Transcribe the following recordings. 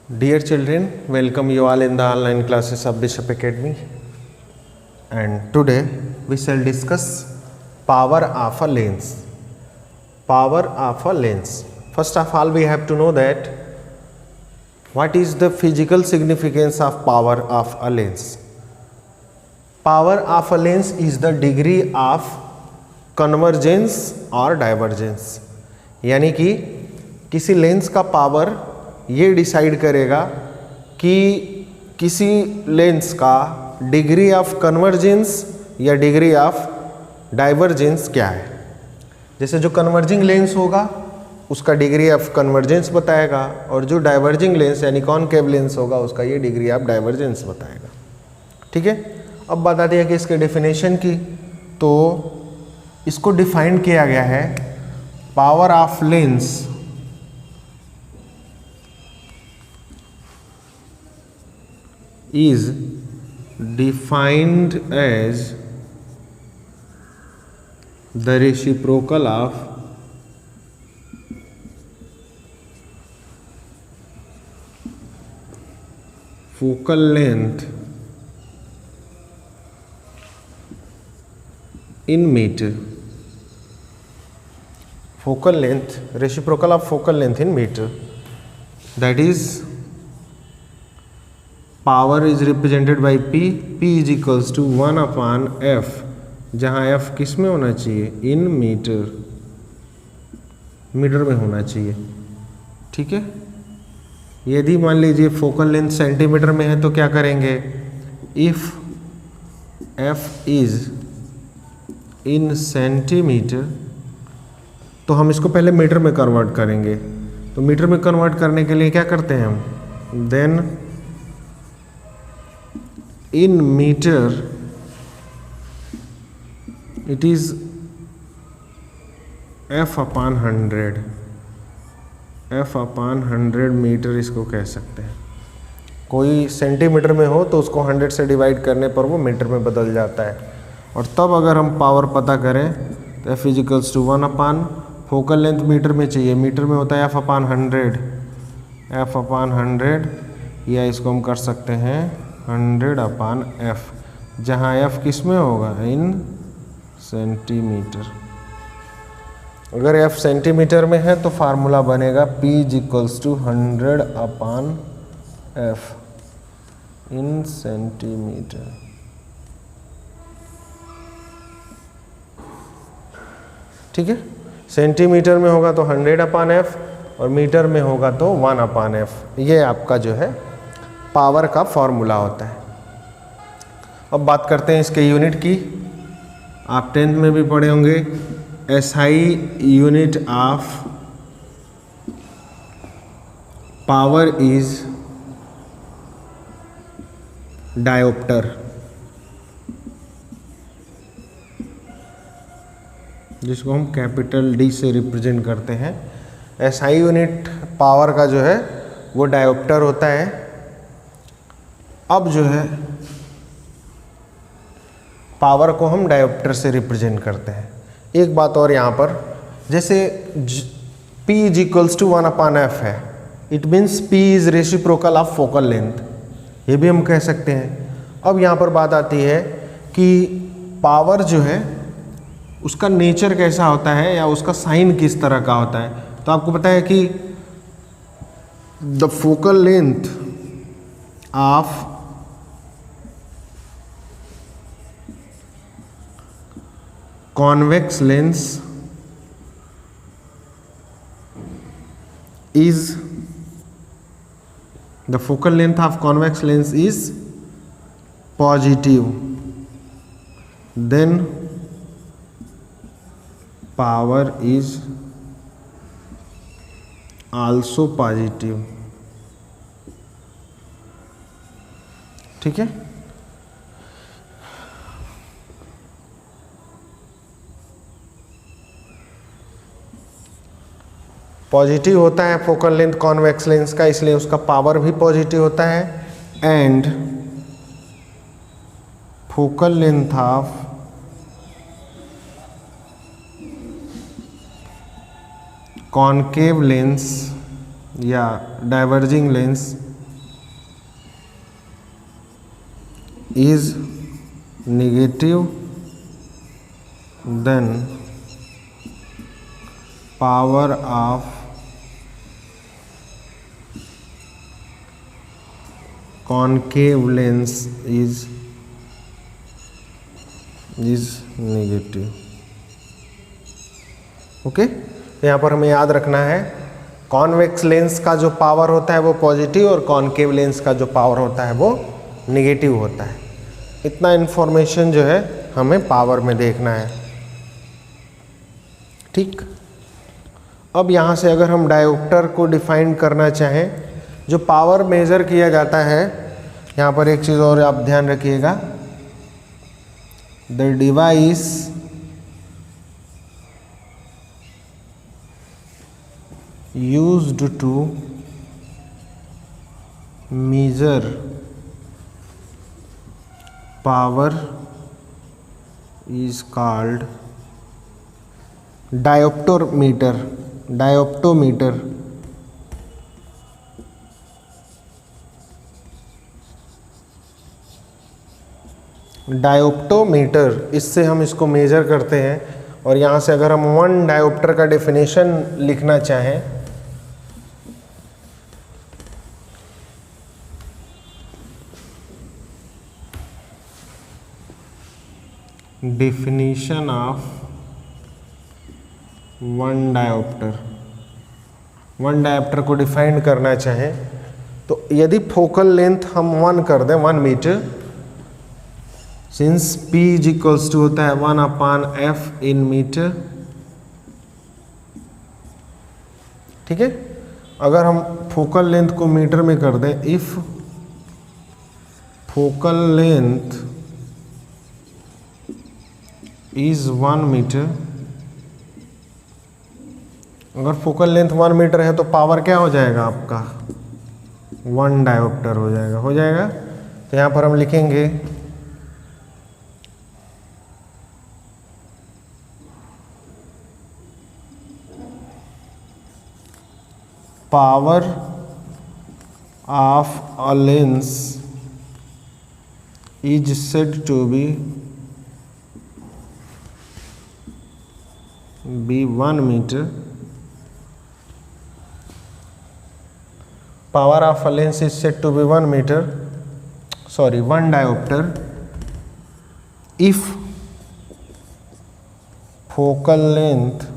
Dear children, welcome you all in the online classes of Bishop Academy. And today we shall discuss power of a lens. Power of a lens. First of all, we have to know that what is the physical significance of power of a lens. Power of a lens is the degree of convergence और divergence, यानी कि किसी lens का power ये decide करेगा कि किसी lens का डिग्री ऑफ कन्वर्जेंस या डिग्री ऑफ डाइवर्जेंस क्या है। जैसे जो कन्वर्जिंग लेंस होगा उसका डिग्री ऑफ कन्वर्जेंस बताएगा और जो डाइवर्जिंग लेंस यानी कॉनकेव लेंस होगा उसका ये डिग्री ऑफ डाइवर्जेंस बताएगा। ठीक है, अब बता दिया कि इसके डेफिनेशन की, तो इसको डिफाइन किया गया है power of lens is defined as the reciprocal of focal length in meter. Focal length, reciprocal of focal length in meter, that is power is represented by P is equals to 1/f, जहाँ f किस में होना चाहिए, in metre, metre में होना चाहिए। ठीक है, यदि मान लीजिए फोकल लेंथ सेंटीमीटर में है तो क्या करेंगे, if f is in centimetre तो हम इसको पहले मीटर में कन्वर्ट करेंगे। तो मीटर में कन्वर्ट करने के लिए क्या करते हैं हम, then in meter it is f/100, f/100 meter इसको कह सकते हैं। कोई सेंटीमीटर में हो तो उसको 100 से डिवाइड करने पर वो मीटर में बदल जाता है। और तब अगर हम पावर पता करें तो f = 1/, फोकल लेंथ मीटर में चाहिए, मीटर में होता है f/100, f/100, या इसको हम कर सकते हैं 100/f, जहाँ f किस में होगा, इन सेंटीमीटर। अगर f सेंटीमीटर में है तो फार्मूला बनेगा p = 100/f इन सेंटीमीटर। ठीक है, सेंटीमीटर में होगा तो 100/f और मीटर में होगा तो 1/f। ये आपका जो है पावर का फॉर्मूला होता है। अब बात करते हैं इसके यूनिट की। आप 10th में भी पढ़े होंगे, SI unit of power is dioptre, जिसको हम कैपिटल D से रिप्रेजेंट करते हैं। SI यूनिट पावर का जो है वो डायोप्टर होता है। अब जो है पावर को हम डायोप्टर से रिप्रेजेंट करते हैं। एक बात और यहाँ पर, जैसे P = 1/f है, it means P is reciprocal of focal length, ये भी हम कह सकते हैं। अब यहाँ पर बात आती है कि पावर जो है उसका नेचर कैसा होता है या उसका साइन किस तरह का होता है। तो आपको पता है कि the focal length of convex lens is, the focal length of convex lens is positive, then power is also positive। ठीक है, पॉजिटिव होता है फोकल लेंथ कॉन्वेक्स लेंस का, इसलिए उसका पावर भी पॉजिटिव होता है। And focal length of concave lens या diverging lens is negative, then power of concave lens is negative. Okay, तो यहाँ पर हमें याद रखना है कॉन्वेक्स लेंस का जो पावर होता है वो पॉजिटिव और कॉनकेव लेंस का जो पावर होता है वो नेगेटिव होता है। इतना इन्फॉर्मेशन जो है हमें पावर में देखना है। ठीक, अब यहाँ से अगर हम डायोप्टर को डिफाइन करना चाहें, जो पावर मेजर किया जाता है, यहाँ पर एक चीज़ और आप ध्यान रखिएगा, the device used to measure power is called dioptometer. डायोप्टोमीटर, इससे हम इसको मेजर करते हैं। और यहाँ से अगर हम 1 डायोप्टर का डेफिनेशन लिखना चाहें, डेफिनेशन ऑफ 1 डायोप्टर को डिफाइन करना चाहें तो यदि फोकल लेंथ हम 1 कर दें, 1 meter, since P is equals to होता है 1/f इन मीटर। ठीक है, अगर हम फोकल लेंथ को मीटर में कर दें, if focal length is 1 meter, अगर फोकल लेंथ 1 मीटर है तो पावर क्या हो जाएगा आपका, 1 डायोप्टर हो जाएगा। तो यहाँ पर हम लिखेंगे power of a lens is said to be 1 meter. Power of a lens is said to be 1 diopter if focal length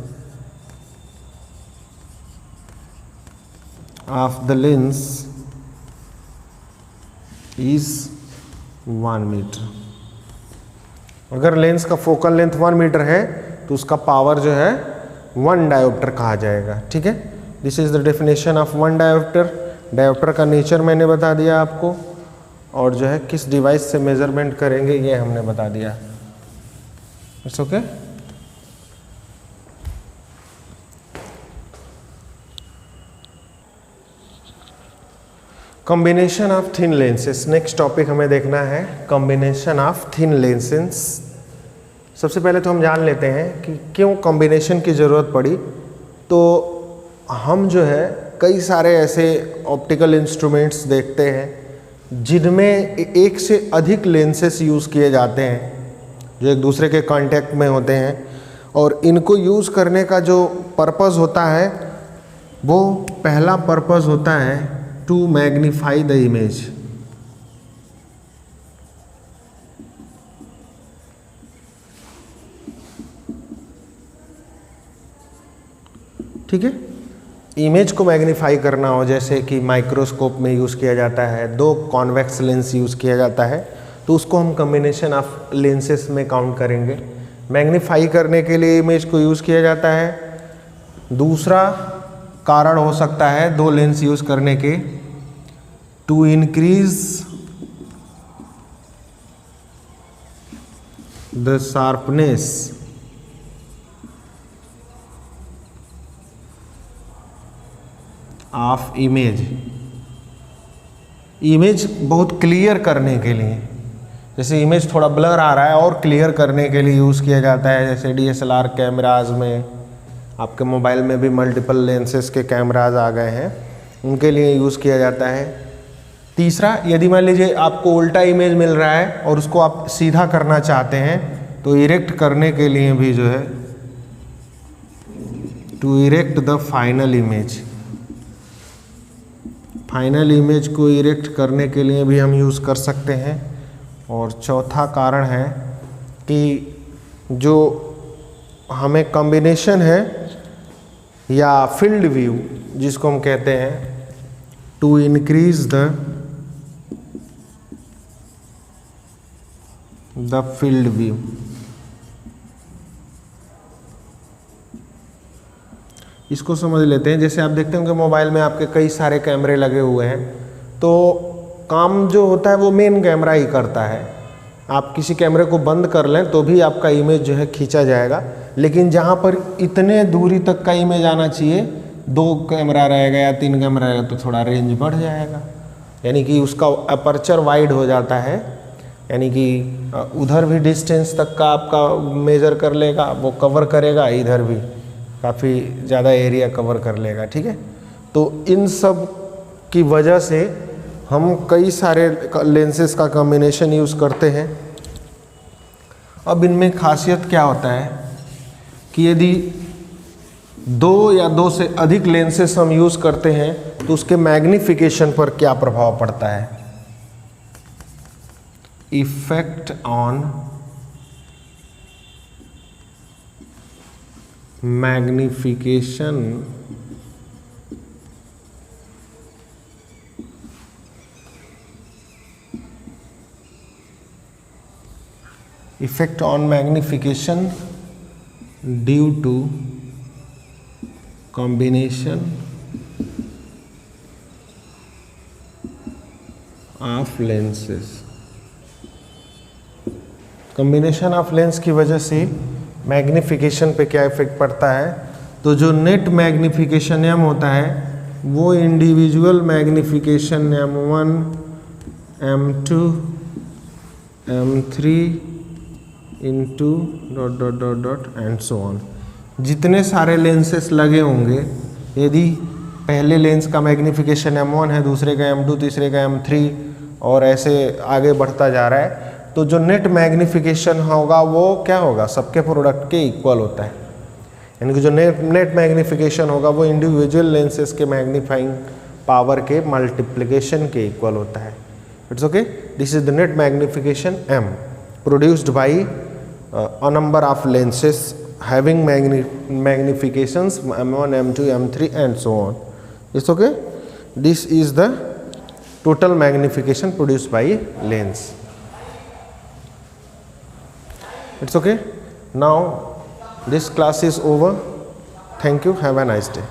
of the lens is 1 meter. अगर लेंस का फोकल लेंथ 1 मीटर है तो उसका पावर जो है 1 dioptre कहा जाएगा। ठीक है, this is the definition of 1 dioptre. Dioptre का नेचर मैंने बता दिया आपको, और जो है किस डिवाइस से मेजरमेंट करेंगे ये हमने बता दिया। It's okay. Combination of thin lenses, next topic हमें देखना है कॉम्बिनेशन ऑफ थिन लेंसेस। सबसे पहले तो हम जान लेते हैं कि क्यों कॉम्बिनेशन की ज़रूरत पड़ी। तो हम जो है कई सारे ऐसे ऑप्टिकल इंस्ट्रूमेंट्स देखते हैं जिनमें एक से अधिक लेंसेस यूज़ किए जाते हैं जो एक दूसरे के कांटेक्ट में होते हैं, और इनको यूज़ करने का जो पर्पज़ होता है वो पहला पर्पज़ होता है टू मैग्नीफाई द इमेज। ठीक है, इमेज को मैग्नीफाई करना हो, जैसे कि माइक्रोस्कोप में यूज़ किया जाता है, 2 कॉन्वेक्स लेंस यूज़ किया जाता है, तो उसको हम कॉम्बिनेशन ऑफ लेंसेस में काउंट करेंगे। मैग्नीफाई करने के लिए इमेज को यूज़ किया जाता है। दूसरा कारण हो सकता है 2 लेंस यूज़ करने के, to increase the sharpness of image बहुत क्लियर करने के लिए। जैसे इमेज थोड़ा ब्लर आ रहा है और क्लियर करने के लिए यूज़ किया जाता है। जैसे DSLR कैमराज में, आपके मोबाइल में भी मल्टीपल लेंसेस के कैमराज आ गए हैं, उनके लिए यूज़ किया जाता है। तीसरा, यदि मान लीजिए आपको उल्टा इमेज मिल रहा है और उसको आप सीधा करना चाहते हैं तो इरेक्ट करने के लिए भी जो है to erect the final image, final image को इरेक्ट करने के लिए भी हम यूज़ कर सकते हैं। और चौथा कारण है कि जो हमें कॉम्बिनेशन है या फील्ड व्यू जिसको हम कहते हैं, to increase the field view. इसको समझ लेते हैं। जैसे आप देखते होंगे मोबाइल में आपके कई सारे कैमरे लगे हुए हैं, तो काम जो होता है वो मेन कैमरा ही करता है। आप किसी कैमरे को बंद कर लें तो भी आपका इमेज जो है खींचा जाएगा, लेकिन जहाँ पर इतने दूरी तक का इमेज आना चाहिए, 2 कैमरा रहेगा या 3 कैमरा रहेगा तो थोड़ा रेंज बढ़ जाएगा, यानी कि उसका अपर्चर वाइड हो जाता है, यानी कि उधर भी डिस्टेंस तक का आपका मेजर कर लेगा, वो कवर करेगा, इधर भी काफ़ी ज़्यादा एरिया कवर कर लेगा। ठीक है, तो इन सब की वजह से हम कई सारे लेंसेज का कॉम्बिनेशन यूज़ करते हैं। अब इनमें खासियत क्या होता है कि यदि 2 या 2 से अधिक लेंसेज हम यूज़ करते हैं तो उसके मैग्नीफिकेशन पर क्या प्रभाव पड़ता है। Effect on magnification effect on magnification due to combination of lenses। Combination of lens की वजह से मैग्नीफिकेशन पे क्या इफेक्ट पड़ता है, तो जो नेट मैग्नीफिकेशन एम होता है वो individual magnification M1, M2, M3 into dot dot dot dot and so on, जितने सारे लेंसेस लगे होंगे, यदि पहले लेंस का मैग्नीफिकेशन M1 है, दूसरे का M2, तीसरे का M3 और ऐसे आगे बढ़ता जा रहा है, तो जो नेट मैग्नीफिकेशन होगा वो क्या होगा, सबके प्रोडक्ट के इक्वल होता है। यानी कि जो नेट मैग्नीफिकेशन होगा वो इंडिविजुअल लेंसेस के मैग्नीफाइंग पावर के मल्टीप्लिकेशन के इक्वल होता है। It's okay, this is the net magnification M produced by a number of lenses having magnifications M1, M2, M3 and so on. It's okay, this is the total magnification produced by lens. It's okay. Now this class is over. Thank you. Have a nice day.